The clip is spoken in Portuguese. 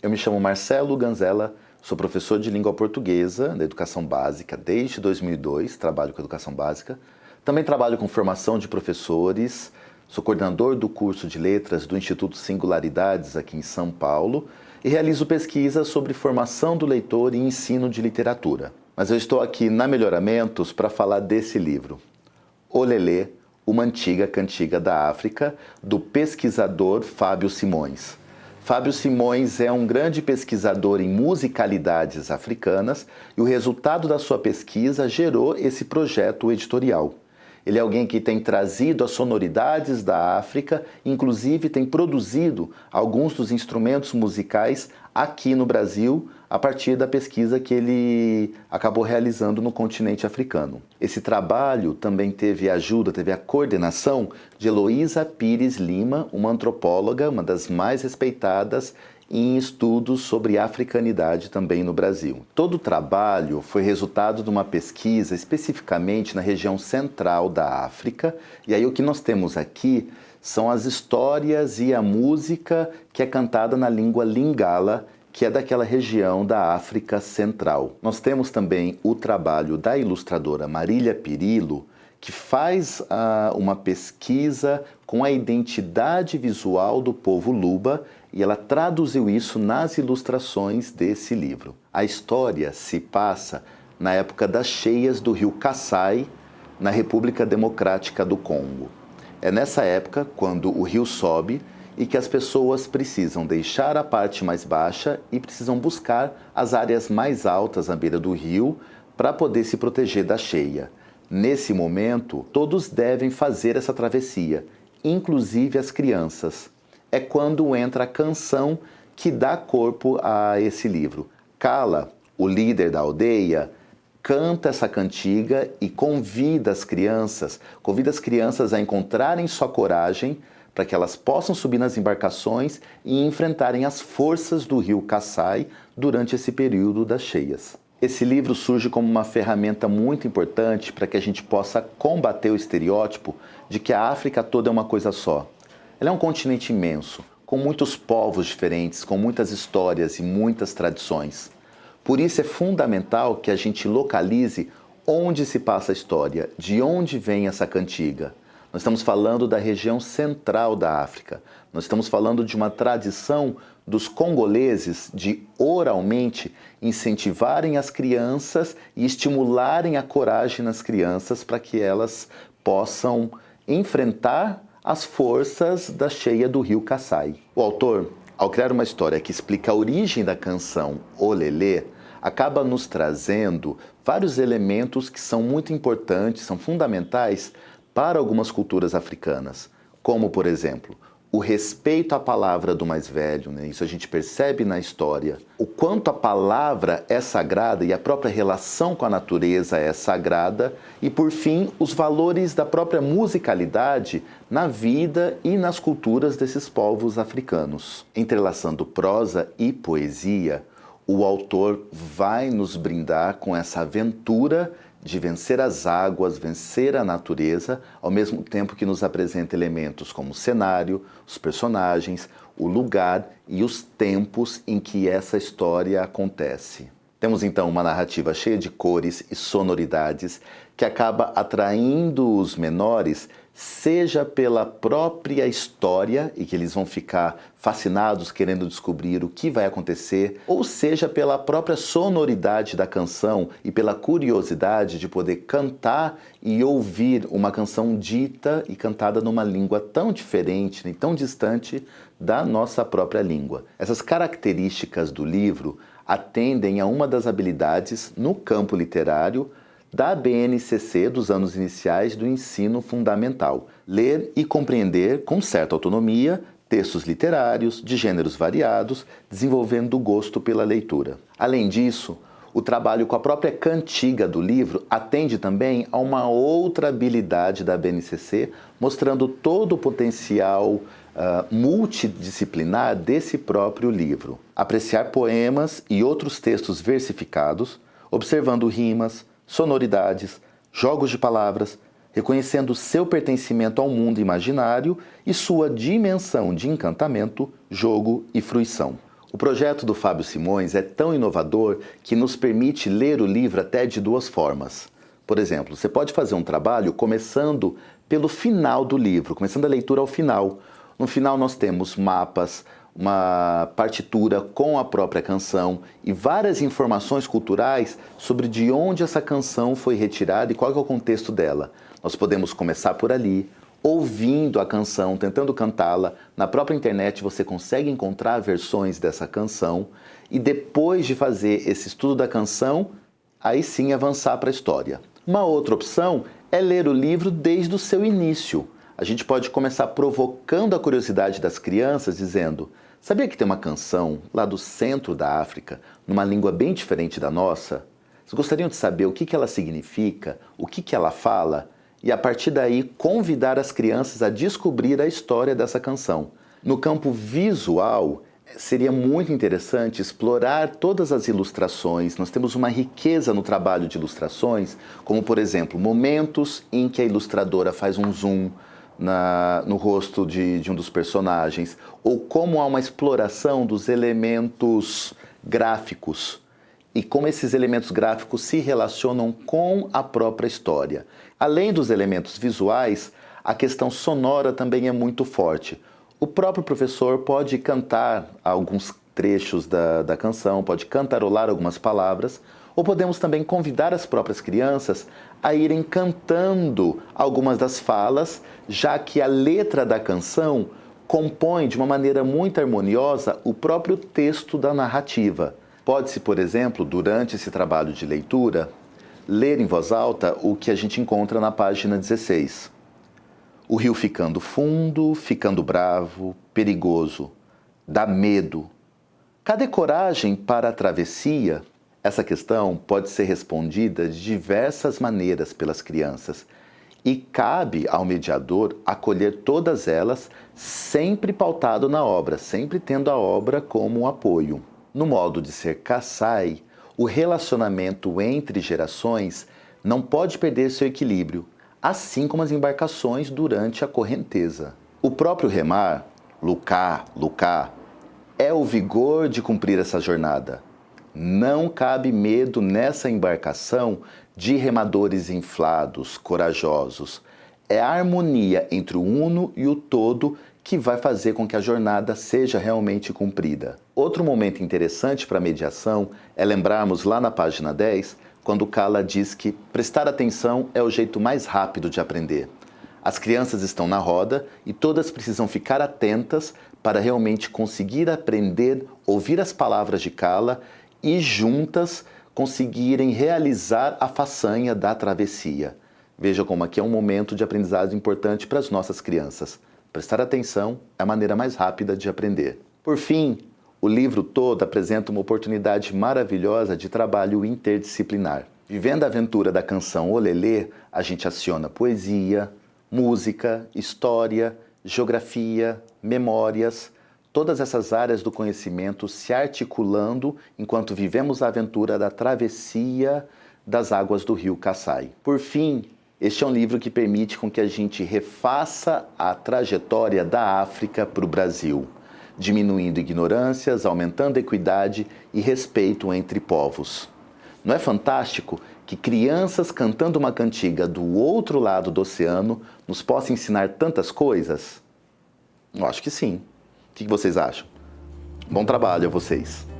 Eu me chamo Marcelo Ganzella, sou professor de língua portuguesa da educação básica desde 2002, trabalho com educação básica. Também trabalho com formação de professores, sou coordenador do curso de letras do Instituto Singularidades aqui em São Paulo e realizo pesquisas sobre formação do leitor e ensino de literatura. Mas eu estou aqui na Melhoramentos para falar desse livro, Olelê, uma antiga cantiga da África, do pesquisador Fábio Simões. Fábio Simões é um grande pesquisador em musicalidades africanas e o resultado da sua pesquisa gerou esse projeto editorial. Ele é alguém que tem trazido as sonoridades da África, inclusive tem produzido alguns dos instrumentos musicais aqui no Brasil, a partir da pesquisa que ele acabou realizando no continente africano. Esse trabalho também teve a coordenação de Heloísa Pires Lima, uma antropóloga, uma das mais respeitadas em estudos sobre africanidade também no Brasil. Todo o trabalho foi resultado de uma pesquisa especificamente na região central da África, e aí o que nós temos aqui são as histórias e a música que é cantada na língua lingala, que é daquela região da África Central. Nós temos também o trabalho da ilustradora Marília Pirillo, que faz uma pesquisa com a identidade visual do povo Luba e ela traduziu isso nas ilustrações desse livro. A história se passa na época das cheias do rio Kassai, na República Democrática do Congo. É nessa época, quando o rio sobe, e que as pessoas precisam deixar a parte mais baixa e precisam buscar as áreas mais altas à beira do rio para poder se proteger da cheia. Nesse momento, todos devem fazer essa travessia, inclusive as crianças. É quando entra a canção que dá corpo a esse livro. Kala, o líder da aldeia, canta essa cantiga e convida as crianças a encontrarem sua coragem para que elas possam subir nas embarcações e enfrentarem as forças do rio Kassai durante esse período das cheias. Esse livro surge como uma ferramenta muito importante para que a gente possa combater o estereótipo de que a África toda é uma coisa só. Ela é um continente imenso, com muitos povos diferentes, com muitas histórias e muitas tradições. Por isso é fundamental que a gente localize onde se passa a história, de onde vem essa cantiga. Nós estamos falando da região central da África. Nós estamos falando de uma tradição dos congoleses de oralmente incentivarem as crianças e estimularem a coragem nas crianças para que elas possam enfrentar as forças da cheia do rio Kassai. O autor, ao criar uma história que explica a origem da canção Olelê, acaba nos trazendo vários elementos que são muito importantes, são fundamentais para algumas culturas africanas, como, por exemplo, o respeito à palavra do mais velho, né? Isso a gente percebe na história. O quanto a palavra é sagrada e a própria relação com a natureza é sagrada. E, por fim, os valores da própria musicalidade na vida e nas culturas desses povos africanos. Entrelaçando prosa e poesia, o autor vai nos brindar com essa aventura de vencer as águas, vencer a natureza, ao mesmo tempo que nos apresenta elementos como o cenário, os personagens, o lugar e os tempos em que essa história acontece. Temos então uma narrativa cheia de cores e sonoridades que acaba atraindo os menores, seja pela própria história e que eles vão ficar fascinados querendo descobrir o que vai acontecer, ou seja pela própria sonoridade da canção e pela curiosidade de poder cantar e ouvir uma canção dita e cantada numa língua tão diferente e tão distante da nossa própria língua. Essas características do livro atendem a uma das habilidades no campo literário da BNCC dos anos iniciais do ensino fundamental. Ler e compreender com certa autonomia textos literários de gêneros variados, desenvolvendo o gosto pela leitura. Além disso, o trabalho com a própria cantiga do livro atende também a uma outra habilidade da BNCC, mostrando todo o potencial multidisciplinar desse próprio livro. Apreciar poemas e outros textos versificados, observando rimas, sonoridades, jogos de palavras, reconhecendo seu pertencimento ao mundo imaginário e sua dimensão de encantamento, jogo e fruição. O projeto do Fábio Simões é tão inovador que nos permite ler o livro até de duas formas. Por exemplo, você pode fazer um trabalho começando pelo final do livro, começando a leitura ao final. No final nós temos mapas, uma partitura com a própria canção e várias informações culturais sobre de onde essa canção foi retirada e qual é o contexto dela. Nós podemos começar por ali, ouvindo a canção, tentando cantá-la. Na própria internet você consegue encontrar versões dessa canção e depois de fazer esse estudo da canção, aí sim avançar para a história. Uma outra opção é ler o livro desde o seu início. A gente pode começar provocando a curiosidade das crianças, dizendo: sabia que tem uma canção lá do centro da África, numa língua bem diferente da nossa? Vocês gostariam de saber o que ela significa, o que ela fala? E a partir daí convidar as crianças a descobrir a história dessa canção. No campo visual, seria muito interessante explorar todas as ilustrações. Nós temos uma riqueza no trabalho de ilustrações, como por exemplo, momentos em que a ilustradora faz um zoom no rosto de um dos personagens, ou como há uma exploração dos elementos gráficos e como esses elementos gráficos se relacionam com a própria história. Além dos elementos visuais, a questão sonora também é muito forte. O próprio professor pode cantar alguns trechos da canção, pode cantarolar algumas palavras, ou podemos também convidar as próprias crianças a irem cantando algumas das falas, já que a letra da canção compõe de uma maneira muito harmoniosa o próprio texto da narrativa. Pode-se, por exemplo, durante esse trabalho de leitura, ler em voz alta o que a gente encontra na página 16. O rio ficando fundo, ficando bravo, perigoso, dá medo. Cadê coragem para a travessia? Essa questão pode ser respondida de diversas maneiras pelas crianças e cabe ao mediador acolher todas elas, sempre pautado na obra, sempre tendo a obra como apoio. No modo de ser Kassai, o relacionamento entre gerações não pode perder seu equilíbrio, assim como as embarcações durante a correnteza. O próprio remar, lucar, é o vigor de cumprir essa jornada. Não cabe medo nessa embarcação de remadores inflados, corajosos. É a harmonia entre o uno e o todo que vai fazer com que a jornada seja realmente cumprida. Outro momento interessante para a mediação é lembrarmos lá na página 10, quando Kala diz que prestar atenção é o jeito mais rápido de aprender. As crianças estão na roda e todas precisam ficar atentas para realmente conseguir aprender, ouvir as palavras de Kala e juntas conseguirem realizar a façanha da travessia. Veja como aqui é um momento de aprendizado importante para as nossas crianças. Prestar atenção é a maneira mais rápida de aprender. Por fim, o livro todo apresenta uma oportunidade maravilhosa de trabalho interdisciplinar. Vivendo a aventura da canção Olelê, a gente aciona poesia, música, história, geografia, memórias, todas essas áreas do conhecimento se articulando enquanto vivemos a aventura da travessia das águas do rio Kassai. Por fim, este é um livro que permite com que a gente refaça a trajetória da África para o Brasil, diminuindo ignorâncias, aumentando equidade e respeito entre povos. Não é fantástico que crianças cantando uma cantiga do outro lado do oceano nos possam ensinar tantas coisas? Eu acho que sim. O que vocês acham? Bom trabalho a vocês!